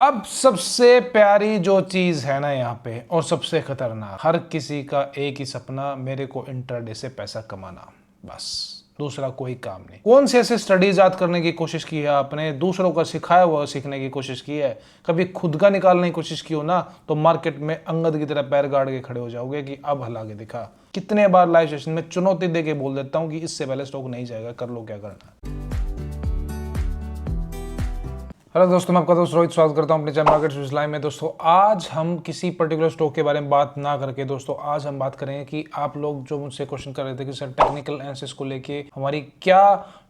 अब सबसे प्यारी जो चीज है ना यहाँ पे और सबसे खतरनाक, हर किसी का एक ही सपना, मेरे को इंट्राडे से पैसा कमाना, बस दूसरा कोई काम नहीं। कौन से ऐसे स्टडीज याद करने की कोशिश की है आपने, दूसरों का सिखाया हुआ सीखने की कोशिश की है, कभी खुद का निकालने की कोशिश की हो ना, तो मार्केट में अंगद की तरह पैर गाड़ के खड़े हो जाओगे कि अब हला के दिखा। कितने बार लाइव सेशन में चुनौती दे के बोल देता हूँ कि इससे पहले स्टॉक नहीं जाएगा, कर लो क्या करना। हेलो दोस्तों, मैं आपका दोस्त रोहित स्वागत करता हूं अपने चैनल मार्केट स्विच लाइव में। दोस्तों आज हम किसी पर्टिकुलर स्टॉक के बारे में बात ना करके दोस्तों आज हम बात करेंगे कि आप लोग जो मुझसे क्वेश्चन कर रहे थे कि सर टेक्निकल एनालिसिस को लेके हमारी क्या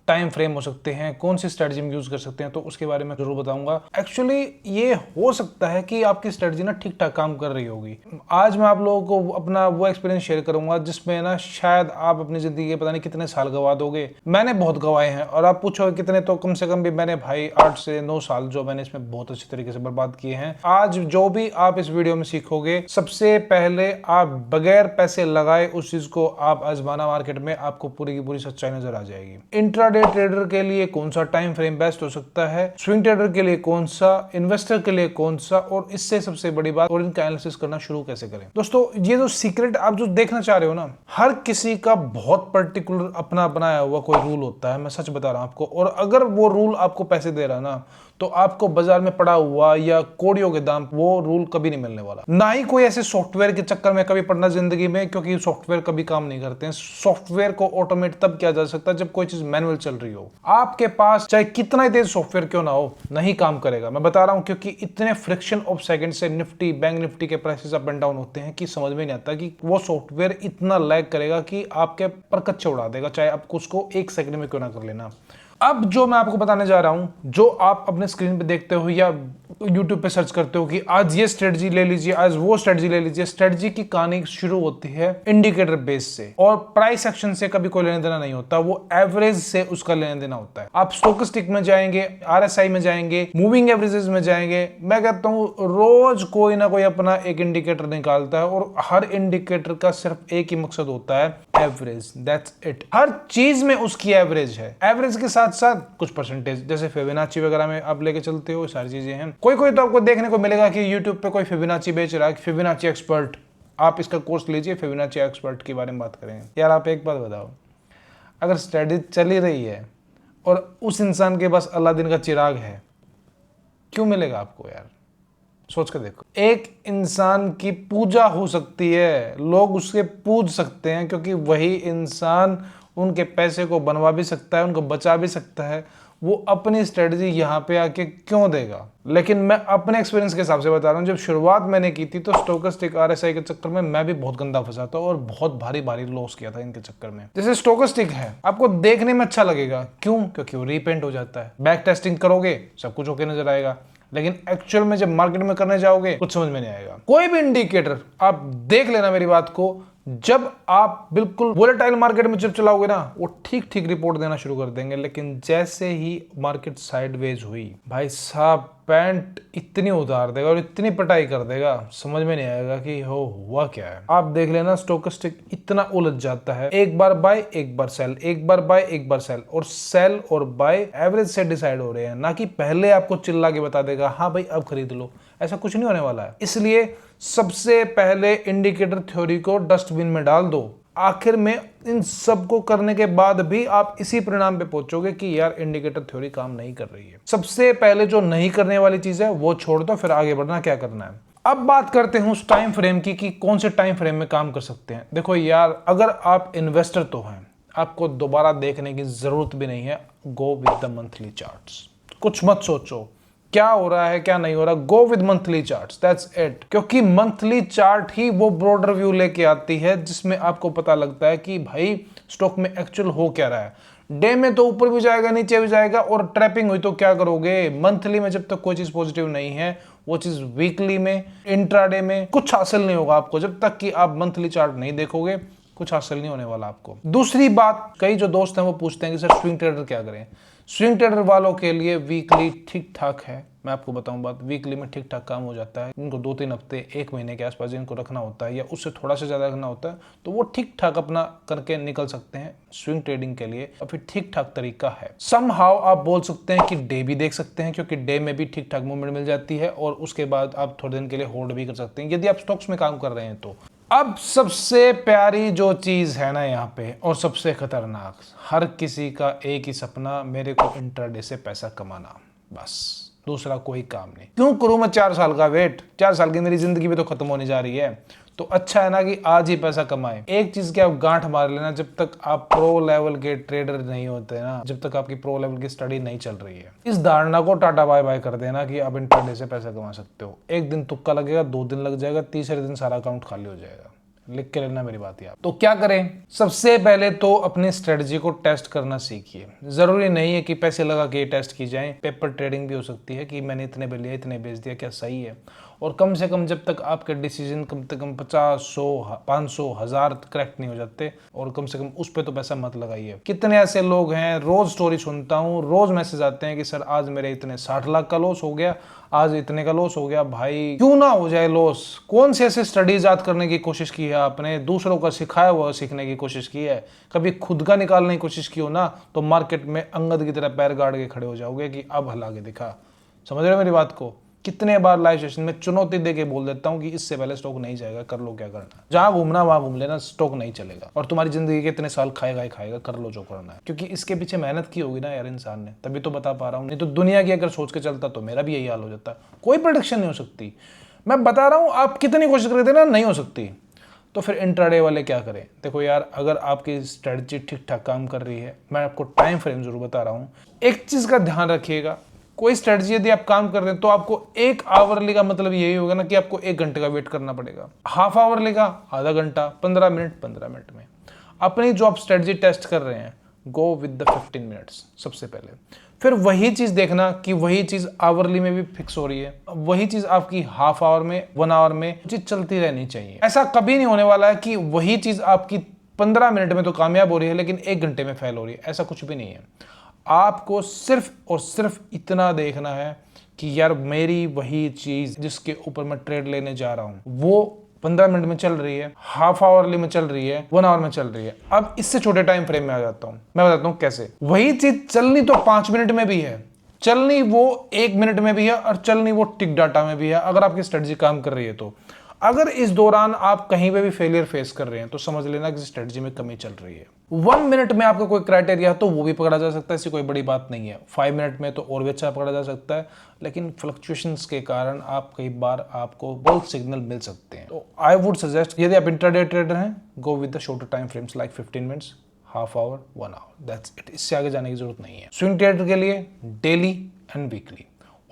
टाइम फ्रेम हो सकते हैं, कौन सी स्ट्रेटजी हम यूज कर सकते हैं, तो उसके बारे में जरूर बताऊंगा। एक्चुअली ये हो सकता है कि आपकी स्ट्रेटजी ना ठीक ठाक काम कर रही होगी। आज मैं आप लोगों को अपना वो एक्सपीरियंस शेयर करूंगा जिसमें ना शायद आप अपनी जिंदगी के पता नहीं कितने साल गवा दोगे। मैंने बहुत गवाए हैं और आप पूछोगे कितने, तो कम से कम भी मैंने भाई 8 से 9 साल जो मैंने इसमें बहुत अच्छे तरीके से बर्बाद किए हैं। आज जो भी आप इस वीडियो में सीखोगे, सबसे पहले आप बगैर पैसे लगाए उस चीज को आप आजमाना मार्केट में, आपको पूरी की पूरी सच्चाई नजर आ जाएगी। इंट्राडे ट्रेडर के लिए कौन सा टाइम फ्रेम बेस्ट हो सकता है, स्विंग ट्रेडर के लिए कौन सा, इन्वेस्टर के लिए कौन सा, और इससे सबसे बड़ी बात, और इनका एनालिसिस करना शुरू कैसे करें। दोस्तों ये जो सीक्रेट आप जो देखना चाह रहे हो ना, हर किसी का बहुत पर्टिकुलर अपना बनाया हुआ कोई रूल होता है, मैं सच बता रहा हूं आपको। और अगर वो रूल आपको पैसे दे रहा है ना, तो आपको बाजार में पड़ा हुआ या कोड़ियों के दाम वो रूल कभी नहीं मिलने वाला। ना ही कोई ऐसे सॉफ्टवेयर के चक्कर में कभी पड़ना जिंदगी में, क्योंकि सॉफ्टवेयर कभी काम नहीं करते हैं। सॉफ्टवेयर को ऑटोमेट तब किया जा सकता है जब कोई चीज मैनुअल चल रही हो। आपके पास चाहे कितना ही तेज सॉफ्टवेयर क्यों ना हो, नहीं काम करेगा। मैं बता रहा हूं, क्योंकि इतने फ्रिक्शन ऑफ सेकंड से निफ्टी, बैंक निफ्टी के प्राइसेस अप एंड डाउन होते हैं कि समझ में नहीं आता कि वो सॉफ्टवेयर इतना लैग करेगा कि आपके पर कच्चे उड़ा देगा, चाहे आपको उसको 1 सेकंड में क्यों ना कर लेना। अब जो मैं आपको बताने जा रहा हूं, जो आप अपने स्क्रीन पे देखते हो या YouTube पे सर्च करते हो कि आज ये स्ट्रेटजी ले लीजिए, आज वो स्ट्रेटजी ले लीजिए, स्ट्रेटजी की कहानी शुरू होती है इंडिकेटर बेस से, और प्राइस एक्शन से कभी कोई लेना देना नहीं होता, वो एवरेज से उसका लेना देना होता है। आप स्टोकेस्टिक में जाएंगे, RSI में जाएंगे, मूविंग एवरेजेस में जाएंगे, मैं कहता हूं रोज कोई ना कोई अपना एक इंडिकेटर निकालता है, और हर इंडिकेटर का सिर्फ एक ही मकसद होता है, एवरेज, दैट्स इट। हर चीज में उसकी एवरेज है। एवरेज के साथ साथ कुछ परसेंटेज, जैसे फिबोनाची वगैरह में आप लेके चलते हो, सारी चीजें हैं। कोई कोई तो आपको देखने को मिलेगा कि YouTube पे कोई फिबोनाची बेच रहा है, फिबोनाची एक्सपर्ट, आप इसका कोर्स लीजिए, फिबोनाची एक्सपर्ट के बारे में बात करेंगे। यार आप एक बात बताओ, अगर स्टडी चल ही रही है और उस इंसान के पास अलादीन का चिराग है, क्यों मिलेगा आपको यार? सोच कर देखो। एक इंसान की पूजा हो सकती है, लोग उसके पूज सकते हैं, क्योंकि वही इंसान उनके पैसे को बनवा भी सकता है, उनको बचा भी सकता है। वो अपनी स्ट्रेटजी यहाँ पे आके क्यों देगा? लेकिन मैं अपने एक्सपीरियंस के हिसाब से बता रहा हूँ, जब शुरुआत मैंने की थी तो स्टोकेस्टिक RSI के चक्कर में मैं भी बहुत गंदा फंसा था और बहुत भारी भारी लॉस किया था इनके चक्कर में। जैसे स्टोकेस्टिक है, आपको देखने में अच्छा लगेगा, क्यों? क्योंकि वो रीपेंट हो जाता है। बैक टेस्टिंग करोगे सब कुछ ओके नजर आएगा, लेकिन एक्चुअल में जब मार्केट में करने जाओगे कुछ समझ में नहीं आएगा। कोई भी इंडिकेटर आप देख लेना मेरी बात को, जब आप बिल्कुल वोलेटाइल मार्केट में जब चलाओगे ना, वो ठीक ठीक रिपोर्ट देना शुरू कर देंगे, लेकिन जैसे ही मार्केट साइडवेज हुई, भाई साहब पैंट इतनी उतार देगा और इतनी पिटाई कर देगा, समझ में नहीं आएगा कि हो हुआ क्या है। आप देख लेना, स्टोकेस्टिक इतना उलझ जाता है, एक बार बाय एक बार सेल, एक बार बाय एक बार सेल, और सेल और बाय एवरेज से डिसाइड हो रहे हैं, ना कि पहले आपको चिल्ला के बता देगा हाँ भाई अब खरीद लो। ऐसा कुछ नहीं होने वाला है। इसलिए सबसे पहले इंडिकेटर थ्योरी को डस्टबिन में डाल दो। आखिर में इन सब को करने के बाद भी आप इसी परिणाम पे पहुंचोगे कि यार इंडिकेटर थ्योरी काम नहीं कर रही है। सबसे पहले जो नहीं करने वाली चीज है वो छोड़ दो, फिर आगे बढ़ना क्या करना है। अब बात करते हैं उस टाइम फ्रेम की कि कौन से टाइम फ्रेम में काम कर सकते हैं। देखो यार, अगर आप इन्वेस्टर तो हैं, आपको दोबारा देखने की जरूरत भी नहीं है। गो विद द मंथली चार्ट्स, कुछ मत सोचो क्या हो रहा है क्या नहीं हो रहा, go with monthly charts, that's it. क्योंकि मंथली चार्ट ही वो ब्रॉडर व्यू लेके आती है जिसमें आपको पता लगता है कि भाई स्टॉक में एक्चुअल हो क्या रहा है। डे में तो ऊपर भी जाएगा नीचे भी जाएगा, और ट्रैपिंग हुई तो क्या करोगे? मंथली में जब तक कोई चीज पॉजिटिव नहीं है, वो चीज वीकली में, इंट्राडे में कुछ हासिल नहीं होगा आपको। जब तक कि आप मंथली चार्ट नहीं देखोगे, कुछ हासिल नहीं होने वाला आपको। दूसरी बात, कई जो दोस्त हैं वो पूछते हैं कि सर स्विंग ट्रेडर क्या करें। स्विंग ट्रेडर वालों के लिए वीकली ठीक ठाक है, मैं आपको बताऊं बात, वीकली में ठीक ठाक काम हो जाता है। इनको 2-3 हफ्ते 1 महीने के आसपास इनको रखना होता है या उससे थोड़ा सा ज़्यादा रखना होता है, तो वो ठीक ठाक अपना करके निकल सकते हैं स्विंग ट्रेडिंग के लिए। और फिर ठीक ठाक तरीका है। समहाउ आप बोल सकते हैं कि डे भी देख सकते हैं, क्योंकि डे में भी ठीक ठाक मूवमेंट मिल जाती है और उसके बाद आप थोड़े दिन के लिए होल्ड भी कर सकते हैं यदि आप स्टॉक्स में काम कर रहे हैं तो। अब सबसे प्यारी जो चीज है ना यहाँ पे, और सबसे खतरनाक, हर किसी का एक ही सपना, मेरे को इंट्राडे से पैसा कमाना, बस दूसरा कोई काम नहीं। क्यों करूं मैं 4 साल का वेट? 4 साल की मेरी जिंदगी भी तो खत्म होने जा रही है, तो अच्छा है ना कि आज ही पैसा कमाएं। एक चीज की आप गांठ मार लेना, जब तक आप प्रो लेवल के ट्रेडर नहीं होते ना, जब तक आपकी प्रो लेवल की स्टडी नहीं चल रही है, इस धारणा को टाटा बाय बाय कर देना कि आप इंट्राडे से पैसा कमा सकते हो। एक दिन तुक्का लगेगा, 2 दिन लग जाएगा, तीसरे दिन सारा अकाउंट खाली हो जाएगा। लिख के लेना मेरी बात यार। तो क्या करें? सबसे पहले तो अपनी स्ट्रेटजी को टेस्ट करना सीखिए। जरूरी नहीं है कि पैसे लगा के टेस्ट की जाए, पेपर ट्रेडिंग भी हो सकती है कि मैंने इतने पे लिया, इतने बेच दिया, क्या सही है। और कम से कम जब तक आपके डिसीजन कम से कम 50, 100, 500, 1000 करेक्ट नहीं हो जाते, और कम से कम उस पर तो पैसा मत लगाइए। कितने ऐसे लोग हैं, रोज स्टोरी सुनता हूँ, रोज मैसेज आते हैं कि सर आज मेरे इतने 60 लाख का लॉस हो गया, आज इतने का लॉस हो गया। भाई क्यों ना हो जाए लॉस? कौन से ऐसे स्टडीज याद करने की कोशिश की है आपने? दूसरों का सिखाया हुआ सीखने की कोशिश की है? कभी खुद का निकालने की कोशिश की हो ना, तो मार्केट में अंगद की तरह पैर गाड़ के खड़े हो जाओगे कि अब हला के दिखा। समझ रहे हो मेरी बात को? कितने बार लाइव सेशन में चुनौती दे के बोल देता हूँ कि इससे पहले स्टॉक नहीं जाएगा, कर लो क्या करना। जहां घूमना वहां घूम लेना, स्टॉक नहीं चलेगा और तुम्हारी जिंदगी के इतने साल खाएगा ही खाएगा, कर लो जो करना है। क्योंकि इसके पीछे मेहनत की होगी ना यार इंसान ने, तभी तो बता पा रहा हूँ। नहीं तो दुनिया की अगर सोच के चलता तो मेरा भी यही हाल हो जाता। कोई प्रोडिक्शन नहीं हो सकती, मैं बता रहा हूँ। आप कितनी कोशिश करते ना, नहीं हो सकती। तो फिर इंट्राडे वाले क्या करें? देखो यार, अगर आपकी स्ट्रेटजी ठीक ठाक काम कर रही है, मैं आपको टाइम फ्रेम जरूर बता रहा हूँ। एक चीज का ध्यान रखिएगा, कोई स्ट्रेटजी यदि आप काम कर रहे हैं तो आपको 1 आवरली का मतलब यही होगा ना कि आपको 1 घंटे का वेट करना पड़ेगा। हाफ आवरली का आधा घंटा, 15 मिनट 15 मिनट में अपनी जो आप स्ट्रेटजी टेस्ट कर रहे हैं, गो विद द 15 मिनट्स सबसे पहले। फिर वही चीज देखना कि वही चीज आवरली में भी फिक्स हो रही है, वही चीज आपकी हाफ आवर में, 1 आवर में चीज चलती रहनी चाहिए। ऐसा कभी नहीं होने वाला है कि वही चीज आपकी 15 मिनट में तो कामयाब हो रही है लेकिन 1 घंटे में फेल हो रही है, ऐसा कुछ भी नहीं है। आपको सिर्फ और सिर्फ इतना देखना है कि यार मेरी वही चीज जिसके ऊपर मैं ट्रेड लेने जा रहा हूं वो 15 मिनट में चल रही है, हाफ आवरली में चल रही है, 1 आवर में चल रही है। अब इससे छोटे टाइम फ्रेम में आ जाता हूं, मैं बताता हूं कैसे। वही चीज चलनी तो 5 मिनट में भी है, चलनी वो 1 मिनट में भी है, और चलनी वो टिक डाटा में भी है, अगर आपकी स्ट्रेटजी काम कर रही है तो। अगर इस दौरान आप कहीं पे भी फेलियर फेस कर रहे हैं तो समझ लेना कि स्ट्रेटजी में कमी चल रही है। 1 मिनट में आपका कोई क्राइटेरिया तो वो भी पकड़ा जा सकता है, ऐसी कोई बड़ी बात नहीं है। 5 मिनट में तो और भी अच्छा पकड़ा जा सकता है, लेकिन फ्लक्चुएशंस के कारण आप कई बार आपको बहुत सिग्नल मिल सकते हैं। तो आई वुड सजेस्ट, यदि आप इंट्राडे ट्रेडर हैं, go with the shorter time frames like 15 minutes, half hour, 1 hour, that's it. इससे आगे जाने की जरूरत नहीं है। स्विंग ट्रेडर के लिए डेली एंड वीकली,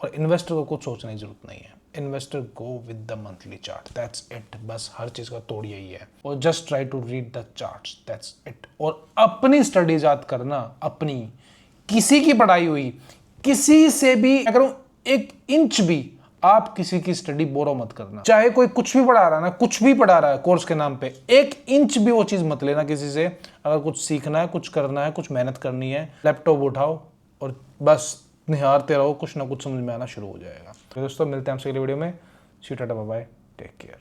और इन्वेस्टर को कुछ सोचने की जरूरत नहीं है। Investor go with the monthly chart, that's it. बस हर चीज का तोड़ यही है, और just try to read the charts, that's it. और अपनी स्टडीज याद करना, अपनी, किसी की पढ़ाई हुई, किसी से भी अगर 1 इंच भी आप किसी की स्टडी बोरो मत करना। चाहे कोई कुछ भी पढ़ा रहा है ना, कुछ भी पढ़ा रहा है कोर्स के नाम पे, 1 इंच भी वो चीज मत लेना किसी से। अगर कुछ सीखना है, कुछ करना है, कुछ मेहनत करनी है, लैपटॉप उठाओ और बस निहारते रहो, कुछ ना कुछ समझ में आना शुरू हो जाएगा। तो दोस्तों, मिलते हैं आपसे अगली वीडियो में। See tata, bye bye, take care.